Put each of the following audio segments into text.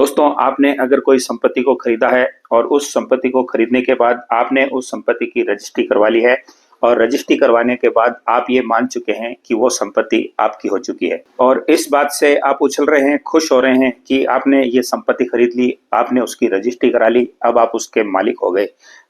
दोस्तों, आपने अगर कोई संपत्ति को खरीदा है और उस संपत्ति को खरीदने के बाद आपने उस संपत्ति की रजिस्ट्री करवा ली है और रजिस्ट्री करवाने के बाद आप ये मान चुके हैं कि वो संपत्ति आपकी हो चुकी है और इस बात से आप उछल रहे हैं, खुश हो रहे हैं कि आपने ये संपत्ति खरीद ली, आपने उसकी रजिस्ट्री करा ली, अब आप उसके मालिक हो गए।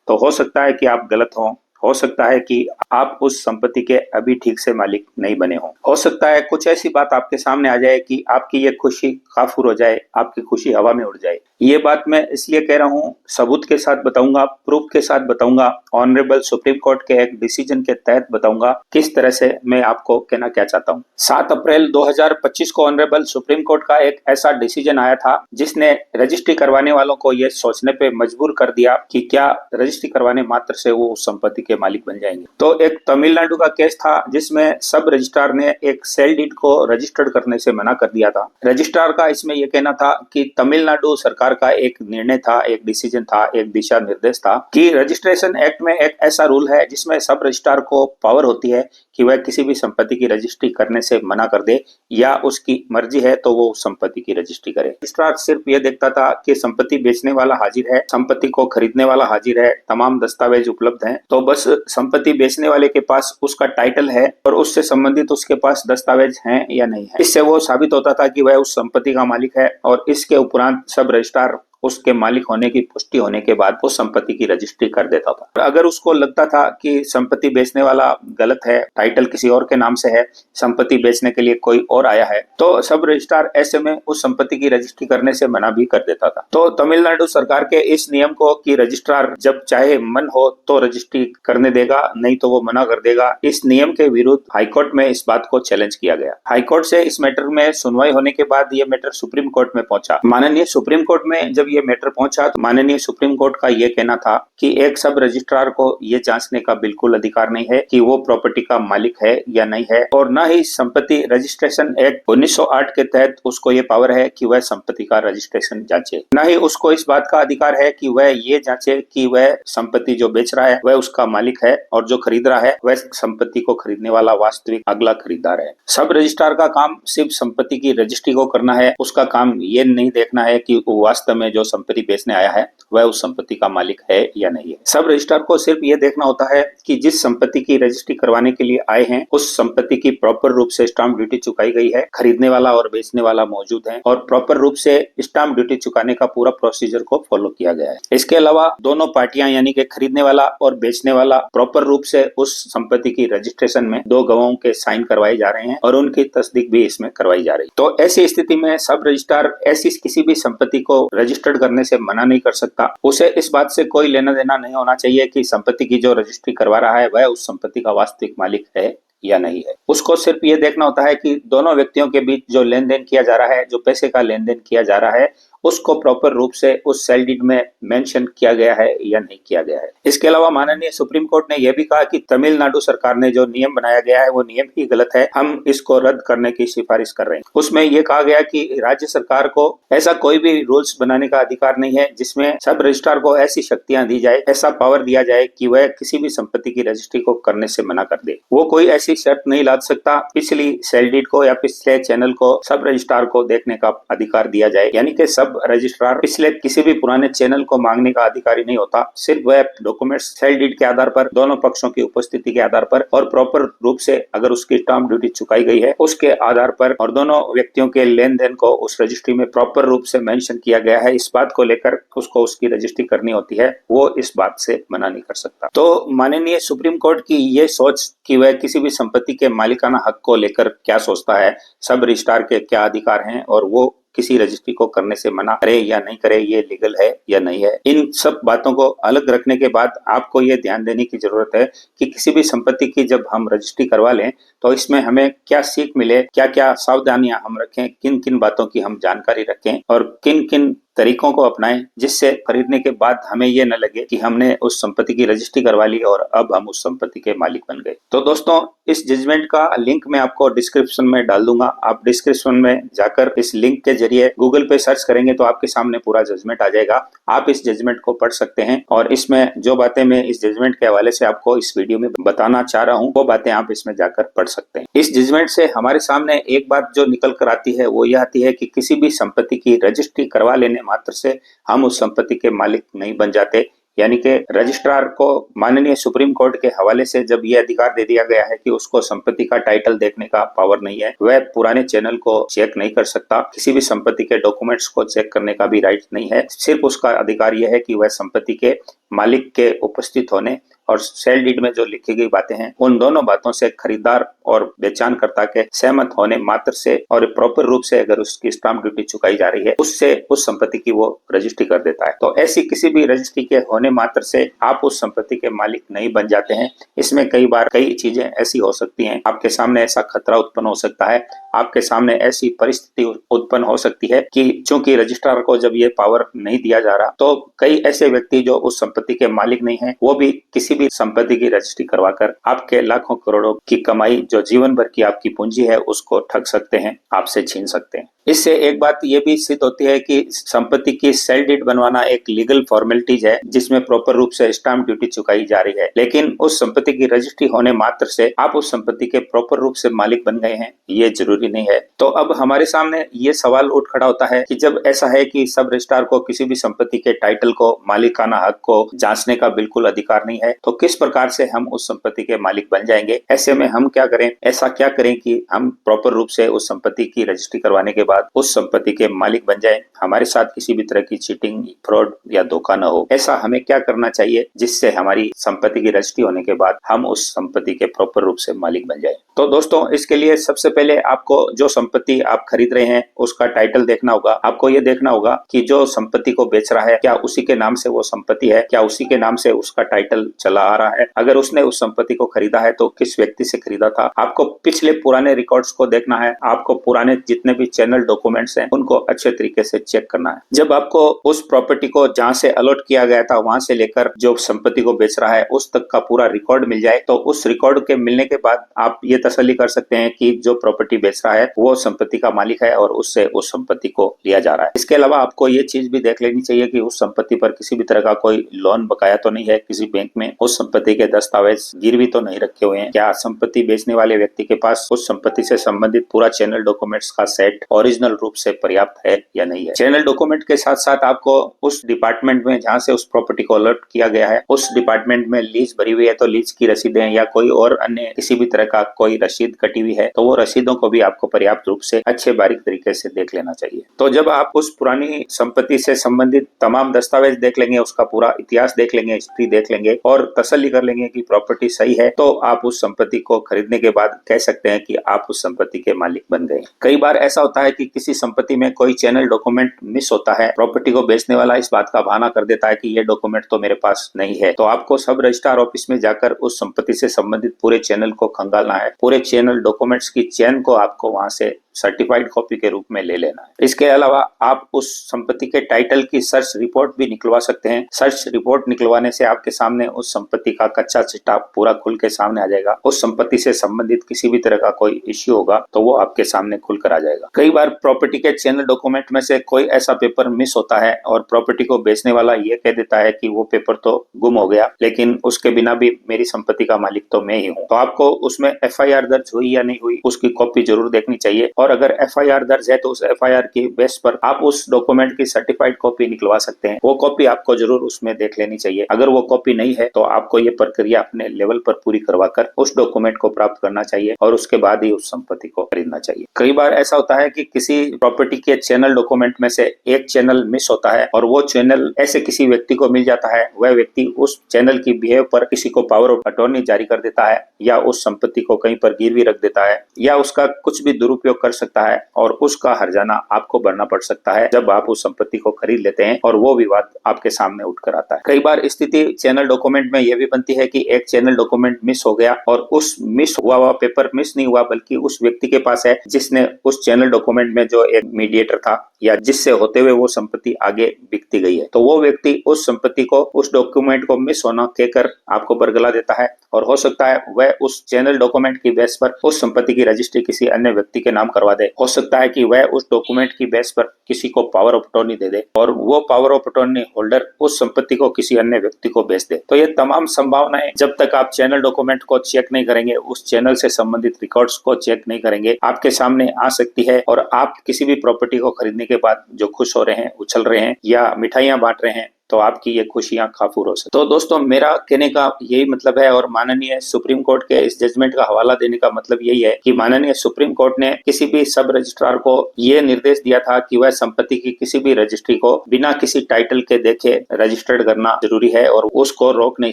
तो हो सकता है कि आप गलत हो सकता है कि आप उस संपत्ति के अभी ठीक से मालिक नहीं बने हो सकता है कुछ ऐसी बात आपके सामने आ जाए कि आपकी ये खुशी काफूर हो जाए, आपकी खुशी हवा में उड़ जाए। ये बात मैं इसलिए कह रहा हूँ, सबूत के साथ बताऊंगा, प्रूफ के साथ बताऊंगा, ऑनरेबल सुप्रीम कोर्ट के एक डिसीजन के तहत बताऊंगा किस तरह से मैं आपको कहना क्या चाहता हूँ। 7 अप्रैल 2025 को ऑनरेबल सुप्रीम कोर्ट का एक ऐसा डिसीजन आया था जिसने रजिस्ट्री करवाने वालों को ये सोचने पे मजबूर कर दिया कि क्या रजिस्ट्री करवाने मात्र से वो उस संपत्ति के मालिक बन जाएंगे। तो एक तमिलनाडु का केस था जिसमें सब रजिस्ट्रार ने एक सेल डीड को रजिस्टर्ड करने से मना कर दिया था। रजिस्ट्रार का इसमें यह कहना था कि तमिलनाडु सरकार का एक निर्णय था, एक डिसीजन था, एक दिशा निर्देश था कि रजिस्ट्रेशन एक्ट में एक ऐसा रूल है जिसमें सब रजिस्ट्रार को पावर होती है कि वह किसी भी संपत्ति की रजिस्ट्री करने से मना कर दे या उसकी मर्जी है तो वो संपत्ति की रजिस्ट्री करे। रजिस्ट्रार सिर्फ ये देखता था कि संपत्ति बेचने वाला हाजिर है, संपत्ति को खरीदने वाला हाजिर है, तमाम दस्तावेज उपलब्ध हैं, तो बस संपत्ति बेचने वाले के पास उसका टाइटल है और उससे संबंधित उसके पास दस्तावेज हैं या नहीं है। इससे वो साबित होता था कि वह उस संपत्ति का मालिक है और इसके उपरांत सब रजिस्ट्रार उसके मालिक होने की पुष्टि होने के बाद उस संपत्ति की रजिस्ट्री कर देता था। अगर उसको लगता था कि संपत्ति बेचने वाला गलत है, टाइटल किसी और के नाम से है, संपत्ति बेचने के लिए कोई और आया है, तो सब रजिस्ट्रार ऐसे में उस संपत्ति की रजिस्ट्री करने से मना भी कर देता था। तो तमिलनाडु सरकार के इस नियम को कि रजिस्ट्रार जब चाहे मन हो तो रजिस्ट्री करने देगा, नहीं तो वो मना कर देगा, इस नियम के विरुद्ध हाईकोर्ट में इस बात को चैलेंज किया गया। हाईकोर्ट से इस मैटर में सुनवाई होने के बाद ये मैटर सुप्रीम कोर्ट में पहुंचा। माननीय सुप्रीम कोर्ट में जब ये मैटर पहुंचा तो माननीय सुप्रीम कोर्ट का ये कहना था कि एक सब रजिस्ट्रार को ये जांचने का बिल्कुल अधिकार नहीं है कि वो प्रॉपर्टी का मालिक है या नहीं है और न ही संपत्ति रजिस्ट्रेशन एक्ट 1908 के तहत उसको ये पावर है कि वह संपत्ति का रजिस्ट्रेशन जांचे। न ही उसको इस बात का अधिकार है कि वह ये जांचे कि वह संपत्ति जो बेच रहा है वह उसका मालिक है और जो खरीद रहा है वह संपत्ति को खरीदने वाला वास्तविक अगला खरीदार है। सब रजिस्ट्रार का काम सिर्फ संपत्ति की रजिस्ट्री को करना है। उसका काम ये नहीं देखना है कि वास्तव में जो संपत्ति बेचने आया है वह उस संपत्ति का मालिक है या नहीं है। सब रजिस्ट्रार को सिर्फ ये देखना होता है कि जिस संपत्ति की रजिस्ट्री करवाने के लिए आए हैं उस संपत्ति की प्रॉपर रूप से स्टाम्प ड्यूटी चुकाई गई है, खरीदने वाला और बेचने वाला मौजूद है और प्रॉपर रूप से स्टाम्प ड्यूटी चुकाने का पूरा प्रोसीजर को फॉलो किया गया है। इसके अलावा दोनों पार्टियां यानी कि खरीदने वाला और बेचने वाला प्रॉपर रूप से उस संपत्ति की रजिस्ट्रेशन में 2 गवाहों के साइन करवाए जा रहे हैं और उनकी तस्दीक भी इसमें करवाई जा रही है। तो ऐसी स्थिति में सब रजिस्ट्रार ऐसी किसी भी संपत्ति को रजिस्टर्ड करने से मना नहीं कर सकता। उसे इस बात से कोई लेना देना नहीं होना चाहिए कि संपत्ति की जो रजिस्ट्री करवा रहा है वह उस संपत्ति का वास्तविक मालिक है या नहीं है। उसको सिर्फ ये देखना होता है कि दोनों व्यक्तियों के बीच जो लेन देन किया जा रहा है, जो पैसे का लेन देन किया जा रहा है, उसको प्रॉपर रूप से उस सेल डीड में मेंशन किया गया है या नहीं किया गया है। इसके अलावा माननीय सुप्रीम कोर्ट ने यह भी कहा कि तमिलनाडु सरकार ने जो नियम बनाया गया है वो नियम ही गलत है, हम इसको रद्द करने की सिफारिश कर रहे हैं। उसमें यह कहा गया कि राज्य सरकार को ऐसा कोई भी रूल्स बनाने का अधिकार नहीं है जिसमें सब रजिस्ट्रार को ऐसी शक्तियां दी जाए, ऐसा पावर दिया जाए कि वह किसी भी संपत्ति की रजिस्ट्री को करने से मना कर दे। वो कोई ऐसी शर्त नहीं लाद सकता। पिछली सेल डीड को या पिछले चैनल को सब रजिस्ट्रार को देखने का अधिकार दिया जाए, यानी कि सब रजिस्ट्रार पिछले किसी भी पुराने चैनल को मांगने का अधिकारी नहीं होता। सिर्फ वह डॉक्यूमेंट्स सेल डीड के आधार पर, दोनों पक्षों की उपस्थिति के आधार पर और प्रॉपर रूप से अगर उसकी स्टाम्प ड्यूटी चुकाई गई है उसके आधार पर और दोनों व्यक्तियों के लेन देन को उस रजिस्ट्री में प्रॉपर रूप से मेंशन किया गया है, इस बात को लेकर उसको उसकी रजिस्ट्री करनी होती है। वो इस बात से मना नहीं कर सकता। तो माननीय सुप्रीम कोर्ट की ये सोच कि वह किसी भी संपत्ति के मालिकाना हक को लेकर क्या सोचता है, सब रजिस्ट्रार के क्या अधिकार हैं और वो किसी रजिस्ट्री को करने से मना करे या नहीं करे, ये लीगल है या नहीं है, इन सब बातों को अलग रखने के बाद आपको ये ध्यान देने की जरूरत है कि किसी भी संपत्ति की जब हम रजिस्ट्री करवा लें तो इसमें हमें क्या सीख मिले, क्या क्या सावधानियां हम रखें, किन किन बातों की हम जानकारी रखें और किन किन तरीकों को अपनाएं जिससे खरीदने के बाद हमें ये न लगे कि हमने उस संपत्ति की रजिस्ट्री करवा ली और अब हम उस संपत्ति के मालिक बन गए। तो दोस्तों, इस जजमेंट का लिंक मैं आपको डिस्क्रिप्शन में डाल दूंगा। आप डिस्क्रिप्शन में जाकर इस लिंक के जरिए गूगल पे सर्च करेंगे तो आपके सामने पूरा जजमेंट आ जाएगा। आप इस जजमेंट को पढ़ सकते हैं और इसमें जो बातें मैं इस जजमेंट के हवाले से आपको इस वीडियो में बताना चाह रहा हूँ वो बातें आप इसमें जाकर पढ़ सकते हैं। इस जजमेंट से हमारे सामने एक बात जो निकल कर आती है वो यह आती है कि किसी भी संपत्ति की रजिस्ट्री करवा लेने मात्र से हम उस संपत्ति के मालिक नहीं बन जाते। यानी कि रजिस्ट्रार को माननीय सुप्रीम कोर्ट के हवाले से जब ये अधिकार दे दिया गया है कि उसको संपत्ति का टाइटल देखने का पावर नहीं है, वह पुराने चैनल को चेक नहीं कर सकता, किसी भी संपत्ति के डॉक्यूमेंट्स को चेक करने का भी राइट नहीं है। सिर्फ उसका अधिकार यह है कि वह संपत्ति के मालिक के उपस्थित होने और सेल डीड में जो लिखी गई बातें हैं उन दोनों बातों से खरीदार और बेचानकर्ता के सहमत होने मात्र से और प्रॉपर रूप से अगर उसकी स्टाम्प ड्यूटी चुकाई जा रही है उससे उस संपत्ति की वो रजिस्ट्री कर देता है। तो ऐसी किसी भी रजिस्ट्री के होने मात्र से आप उस संपत्ति के मालिक नहीं बन जाते हैं। इसमें कई बार कई चीजें ऐसी हो सकती हैं, आपके सामने ऐसा खतरा उत्पन्न हो सकता है, आपके सामने ऐसी परिस्थिति उत्पन्न हो सकती है कि चूंकि रजिस्ट्रार को जब ये पावर नहीं दिया जा रहा तो कई ऐसे व्यक्ति जो उस संपत्ति के मालिक नहीं है वो भी किसी भी संपत्ति की रजिस्ट्री करवाकर आपके लाखों करोड़ों की कमाई जो जीवन भर की आपकी पूंजी है उसको ठग सकते हैं, आपसे छीन सकते हैं। इससे एक बात ये भी सिद्ध होती है कि संपत्ति की सेल डीड बनवाना एक लीगल फॉर्मेलिटीज है जिसमें प्रॉपर रूप से स्टाम्प ड्यूटी चुकाई जा रही है, लेकिन उस संपत्ति की रजिस्ट्री होने मात्र से आप उस संपत्ति के प्रॉपर रूप से मालिक बन गए हैं ये जरूरी नहीं है। तो अब हमारे सामने ये सवाल उठ खड़ा होता है कि जब ऐसा है कि सब रजिस्ट्रार को किसी भी संपत्ति के टाइटल को, मालिकाना हक को जांचने का बिल्कुल अधिकार नहीं है, तो किस प्रकार से हम उस संपत्ति के मालिक बन जाएंगे? ऐसे में हम क्या करें? ऐसा क्या करें कि हम प्रॉपर रूप से उस संपत्ति की रजिस्ट्री करवाने के बाद उस संपत्ति के मालिक बन जाए, हमारे साथ किसी भी तरह की चीटिंग, फ्रॉड या धोखा न हो। ऐसा हमें क्या करना चाहिए जिससे हमारी संपत्ति की रजिस्ट्री होने के बाद हम उस संपत्ति के प्रॉपर रूप से मालिक बन जाए? तो दोस्तों, इसके लिए सबसे पहले आपको जो संपत्ति आप खरीद रहे हैं उसका टाइटल देखना होगा। आपको ये देखना होगा कि जो संपत्ति को बेच रहा है क्या उसी के नाम से वो संपत्ति है, क्या उसी के नाम से उसका टाइटल चला आ रहा है। अगर उसने उस संपत्ति को खरीदा है तो किस व्यक्ति से खरीदा था। आपको पिछले पुराने रिकॉर्ड्स को देखना है, आपको पुराने जितने भी चैनल डॉक्यूमेंट्स हैं उनको अच्छे तरीके से चेक करना है। जब आपको उस प्रॉपर्टी को जहां से अलॉट किया गया था वहां से लेकर जो संपत्ति को बेच रहा है उस तक का पूरा रिकॉर्ड मिल जाए तो उस रिकॉर्ड के मिलने के बाद आप ये तसल्ली कर सकते हैं कि जो प्रॉपर्टी बेच रहा है वो संपत्ति का मालिक है और उससे उस संपत्ति को लिया जा रहा है। इसके अलावा आपको ये चीज भी देख लेनी चाहिए कि उस संपत्ति पर किसी भी तरह का कोई लोन बकाया तो नहीं है किसी बैंक में, उस संपत्ति के दस्तावेज गिरवी तो नहीं रखे हुए हैं, क्या संपत्ति बेचने वाले व्यक्ति के पास उस संपत्ति से संबंधित पूरा चैनल डॉक्यूमेंट्स का सेट ओरिजिनल रूप से पर्याप्त है या नहीं है। चैनल डॉक्यूमेंट के साथ साथ आपको उस डिपार्टमेंट में जहां से उस प्रॉपर्टी को अलॉट किया गया है उस डिपार्टमेंट में लीज भरी हुई है तो लीज की रसीदें या कोई और अन्य किसी भी तरह का कोई रसीद कटी हुई है तो वो रसीदों को भी आपको पर्याप्त रूप से अच्छे बारीक तरीके से देख लेना चाहिए। तो जब आप उस पुरानी संपत्ति से संबंधित तमाम दस्तावेज देख लेंगे, उसका पूरा इतिहास देख लेंगे, हिस्ट्री देख लेंगे और तसल्ली कर लेंगे कि प्रॉपर्टी सही है तो आप उस संपत्ति को खरीदने के बाद कह सकते हैं कि आप उस संपत्ति के मालिक बन गए। कई बार ऐसा होता है कि किसी संपत्ति में कोई चैनल डॉक्यूमेंट मिस होता है, प्रॉपर्टी को बेचने वाला इस बात का बहाना कर देता है कि ये डॉक्यूमेंट तो मेरे पास नहीं है, तो आपको सब रजिस्ट्रार ऑफिस में जाकर उस संपत्ति से संबंधित पूरे चैनल को खंगालना है, पूरे चैनल डॉक्यूमेंट्स की चेन को आपको वहां से सर्टिफाइड कॉपी के रूप में ले लेना है। इसके अलावा आप उस संपत्ति के टाइटल की सर्च रिपोर्ट भी निकलवा सकते हैं। सर्च रिपोर्ट निकलवाने से आपके सामने उस संपत्ति का कच्चा चिट्ठा पूरा खुल के सामने आ जाएगा। उस संपत्ति से संबंधित किसी भी तरह का कोई इश्यू होगा तो वो आपके सामने खुलकर आ जाएगा। कई बार प्रॉपर्टी के चैनल डॉक्यूमेंट में से कोई ऐसा पेपर मिस होता है और प्रॉपर्टी को बेचने वाला ये कह देता है कि वो पेपर तो गुम हो गया, लेकिन उसके बिना भी मेरी संपत्ति का मालिक तो मैं ही हूँ। तो आपको उसमें FIR दर्ज हुई या नहीं हुई उसकी कॉपी जरूर देखनी चाहिए और अगर FIR दर्ज है तो उस FIR के बेस पर आप उस डॉक्यूमेंट की सर्टिफाइड कॉपी निकलवा सकते हैं। वो कॉपी आपको जरूर उसमें देख लेनी चाहिए। अगर वो कॉपी नहीं है तो आपको ये प्रक्रिया अपने लेवल पर पूरी करवाकर उस डॉक्यूमेंट को प्राप्त करना चाहिए और उसके बाद ही उस संपत्ति को खरीदना चाहिए। कई बार ऐसा होता है कि किसी प्रॉपर्टी के चैनल डॉक्यूमेंट में से एक चैनल मिस होता है और वो चैनल ऐसे किसी व्यक्ति को मिल जाता है, वह व्यक्ति उस चैनल की बिहेव पर किसी को पावर ऑफ अटॉर्नी जारी कर देता है या उस संपत्ति को कहीं पर गिरवी रख देता है या उसका कुछ भी दुरुपयोग कर कर सकता है और उसका हर्जाना आपको भरना पड़ सकता है जब आप उस संपत्ति को खरीद लेते हैं और वो विवाद आपके सामने उठकर आता है। कई बार स्थिति चैनल डॉक्यूमेंट में यह भी बनती है कि एक चैनल डॉक्यूमेंट मिस हो गया और उस मिस हुआ पेपर मिस नहीं हुआ बल्कि उस व्यक्ति के पास है जिसने उस चैनल डॉक्यूमेंट में जो एक मीडिएटर था या जिससे होते हुए वो संपत्ति आगे बिकती गई है, तो वो व्यक्ति उस संपत्ति को, उस डॉक्यूमेंट को मिस होना कहकर आपको बरगला देता है और हो सकता है वह उस चैनल डॉक्यूमेंट की बेस पर उस संपत्ति की रजिस्ट्री किसी अन्य व्यक्ति के नाम करवा दे। हो सकता है कि वह उस डॉक्यूमेंट की बेस पर किसी को पावर ऑफ अटॉर्नी दे दे और वो पावर ऑफ अटॉर्नी होल्डर उस संपत्ति को किसी अन्य व्यक्ति को बेच दे। तो ये तमाम संभावनाएं जब तक आप चैनल डॉक्यूमेंट को चेक नहीं करेंगे, उस चैनल से संबंधित रिकॉर्ड्स को चेक नहीं करेंगे, आपके सामने आ सकती है और आप किसी भी प्रॉपर्टी को खरीदने के बाद जो खुश हो रहे हैं, उछल रहे हैं या मिठाइयां बांट रहे हैं, तो आपकी ये खुशियां खाफूर हो सकती। तो दोस्तों, मेरा कहने का यही मतलब है और माननीय सुप्रीम कोर्ट के इस जजमेंट का हवाला देने का मतलब यही है कि माननीय सुप्रीम कोर्ट ने किसी भी सब रजिस्ट्रार को ये निर्देश दिया था कि वह संपत्ति की किसी भी रजिस्ट्री को बिना किसी टाइटल के देखे रजिस्टर्ड करना जरूरी है और उसको रोक नहीं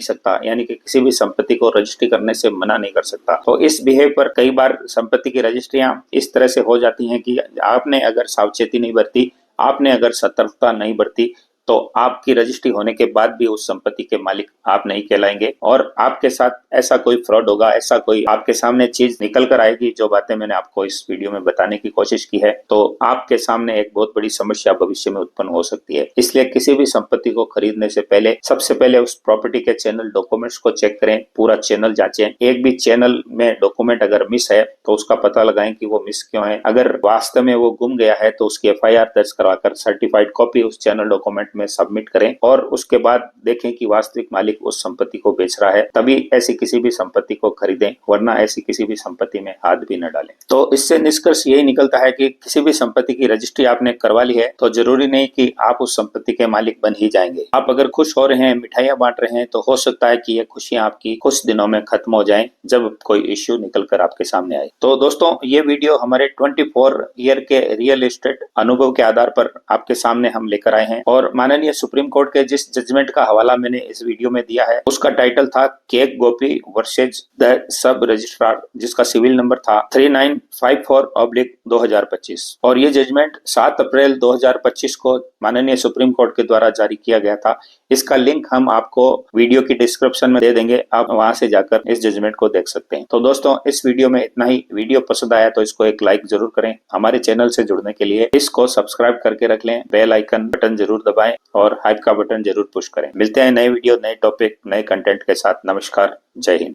सकता, यानी कि किसी भी संपत्ति को रजिस्ट्री करने से मना नहीं कर सकता। तो इस बिहेव पर कई बार संपत्ति की रजिस्ट्रियां इस तरह से हो जाती हैं कि आपने अगर सावचेती नहीं बरती, आपने अगर सतर्कता नहीं बरती, तो आपकी रजिस्ट्री होने के बाद भी उस संपत्ति के मालिक आप नहीं कहलाएंगे और आपके साथ ऐसा कोई फ्रॉड होगा, ऐसा कोई आपके सामने चीज निकल कर आएगी जो बातें मैंने आपको इस वीडियो में बताने की कोशिश की है, तो आपके सामने एक बहुत बड़ी समस्या भविष्य में उत्पन्न हो सकती है। इसलिए किसी भी संपत्ति को खरीदने से पहले सबसे पहले उस प्रॉपर्टी के चैनल डॉक्यूमेंट्स को चेक करें, पूरा चैनल जांचें। एक भी चैनल में डॉक्यूमेंट अगर मिस है तो उसका पता लगाएं कि वो मिस क्यों है। अगर वास्तव में वो गुम गया है तो उसकी FIR दर्ज करवाकर सर्टिफाइड कॉपी उस चैनल डॉक्यूमेंट में सबमिट करें और उसके बाद देखें कि वास्तविक मालिक उस संपत्ति को बेच रहा है, तभी ऐसी किसी भी संपत्ति को खरीदें, वरना ऐसी किसी भी संपत्ति में हाथ भी न डालें। तो इससे निष्कर्ष यही निकलता है कि किसी भी संपत्ति की रजिस्ट्री आपने करवा ली है तो जरूरी नहीं कि आप उस संपत्ति के मालिक बन ही जाएंगे। आप अगर खुश हो रहे हैं, मिठाइयां बांट रहे हैं, तो हो सकता है कि ये खुशियां आपकी कुछ दिनों में खत्म हो जाएं जब कोई इश्यू निकल कर आपके सामने आए। तो दोस्तों, ये वीडियो हमारे 24 ईयर के रियल एस्टेट अनुभव के आधार पर आपके सामने हम लेकर आए हैं और माननीय सुप्रीम कोर्ट के जिस जजमेंट का हवाला मैंने इस वीडियो में दिया है उसका टाइटल था cake Gopi versus the sub registrar, जिसका सिविल नंबर था 3954/2025 और ये जजमेंट 7 अप्रैल 2025 को माननीय सुप्रीम कोर्ट के द्वारा जारी किया गया था। इसका लिंक हम आपको वीडियो की डिस्क्रिप्शन में दे देंगे, आप वहां से जाकर इस जजमेंट को देख सकते हैं। तो दोस्तों, इस वीडियो में इतना ही। वीडियो पसंद आया तो इसको एक लाइक जरूर करें। हमारे चैनल से जुड़ने के लिए इसको सब्सक्राइब करके रख लें, बेल आइकन बटन जरूर दबाएं और हाइप का बटन जरूर पुश करें। मिलते हैं नए वीडियो, नए टॉपिक, नए कंटेंट के साथ। नमस्कार, जय हिंद।